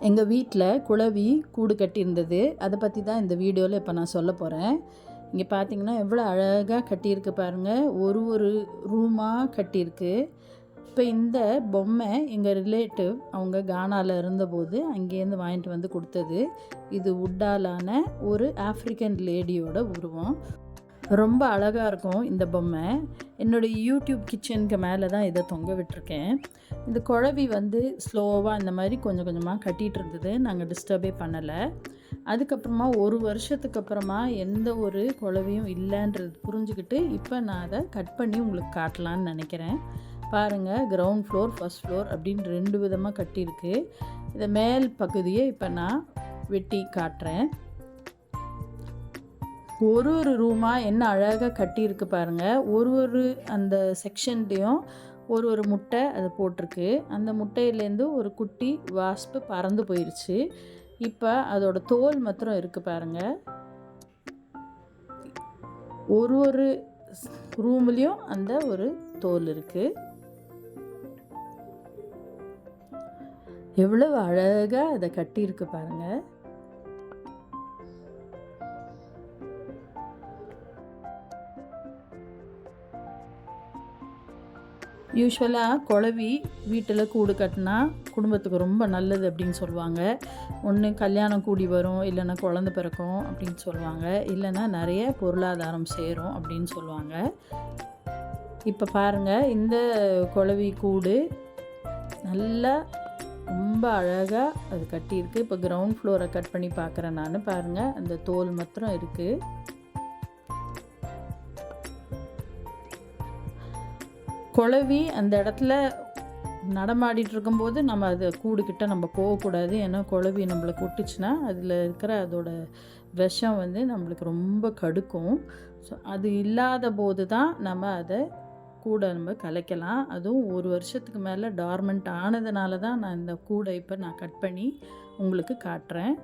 எங்கள் வீட்டில் குளவி கூடு கட்டியிருந்தது. அதை பற்றி தான் இந்த வீடியோவில் இப்போ நான் சொல்ல போகிறேன். இங்கே பார்த்தீங்கன்னா எவ்வளோ அழகாக கட்டியிருக்கு பாருங்கள். ஒரு ரூமாக கட்டியிருக்கு. இப்போ இந்த பொம்மை எங்கள் ரிலேட்டிவ் அவங்க கானாவில் இருந்தபோது அங்கேருந்து வாங்கிட்டு வந்து கொடுத்தது. இது வுட்டாலான ஒரு ஆஃப்ரிக்கன் லேடியோட உருவம். ரொம்ப அழகாக இருக்கும் இந்த பொம்மை. என்னுடைய யூடியூப் கிச்சனுக்கு மேலே தான் இதை தொங்க விட்டுருக்கேன். இந்த குழவி வந்து ஸ்லோவாக இந்த மாதிரி கொஞ்சம் கொஞ்சமாக கட்டிகிட்டு இருந்தது. நாங்கள் டிஸ்டர்பே பண்ணலை. அதுக்கப்புறமா ஒரு வருஷத்துக்கு அப்புறமா எந்த ஒரு குழவியும் இல்லைன்றது புரிஞ்சுக்கிட்டு இப்போ நான் அதை கட் பண்ணி உங்களுக்கு காட்டலான்னு நினைக்கிறேன். பாருங்கள், கிரவுண்ட் ஃப்ளோர், ஃபஸ்ட் ஃப்ளோர் அப்படின்னு 2 விதமாக கட்டியிருக்கு. இதை மேல் பகுதியை இப்போ நான் வெட்டி காட்டுறேன். ஒரு ரூமாக என்ன அழகாக கட்டியிருக்கு பாருங்கள். ஒரு அந்த செக்ஷன்லேயும் ஒரு முட்டை அது போட்டிருக்கு. அந்த முட்டையிலேருந்து ஒரு குட்டி வாஸ்பு பறந்து போயிடுச்சு. இப்போ அதோட தோல் மாத்திரம் இருக்குது பாருங்கள். ஒரு ரூம்லேயும் அந்த ஒரு தோல் இருக்குது. எவ்வளவு அழகாக அதை கட்டியிருக்கு பாருங்கள். யூஸ்வலாக குழவி வீட்டில் கூடு கட்டினா குடும்பத்துக்கு ரொம்ப நல்லது அப்படின்னு சொல்லுவாங்க. ஒன்று கல்யாணம் கூடி வரும், இல்லைன்னா குழந்த பிறக்கும் அப்படின்னு சொல்லுவாங்க, இல்லைன்னா நிறைய பொருளாதாரம் சேரும் அப்படின்னு சொல்லுவாங்க. இப்போ பாருங்கள், இந்த குழவி கூடு நல்லா ரொம்ப அழகாக அது கட்டியிருக்கு. இப்போ கிரவுண்ட் ஃப்ளோரை கட் பண்ணி பார்க்குறேன் நான். பாருங்கள், அந்த தோல் மாத்திரம் இருக்குது. குழவி அந்த இடத்துல நடமாடிட்டு இருக்கும்போது நம்ம அது கூடுக்கிட்ட நம்ம போகக்கூடாது. ஏன்னா குழவி நம்மளை கொட்டுச்சுன்னா அதில் இருக்கிற அதோட விஷம் வந்து நம்மளுக்கு ரொம்ப கடுக்கும். ஸோ அது இல்லாத போது தான் நம்ம அதை கூடை நம்ம கலைக்கலாம். அதுவும் ஒரு வருஷத்துக்கு மேலே டார்மெண்ட் ஆனதுனால தான் நான் இந்த கூடை இப்போ நான் கட் பண்ணி உங்களுக்கு காட்டுறேன்.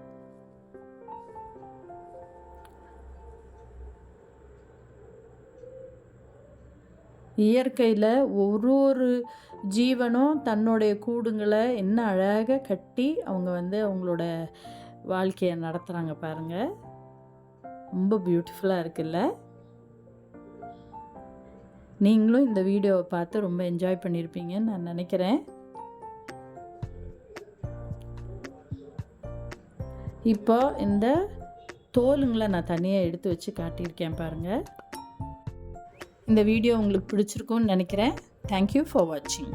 இயற்கையில் ஒரு ஜீவனும் தன்னுடைய கூடுங்களை என்ன அழகாக கட்டி அவங்க வந்து அவங்களோட வாழ்க்கையை நடத்துகிறாங்க பாருங்கள். ரொம்ப பியூட்டிஃபுல்லாக இருக்குல்ல? நீங்களும் இந்த வீடியோவை பார்த்து ரொம்ப என்ஜாய் பண்ணியிருப்பீங்கன்னு நான் நினைக்கிறேன். இப்போ இந்த தோலுங்களை நான் தனியாக எடுத்து வச்சு காட்டியிருக்கேன் பாருங்கள். இந்த வீடியோ உங்களுக்கு பிடிச்சிருக்கும்னு நினைக்கிறேன். தேங்க்யூ ஃபார் வாட்சிங்.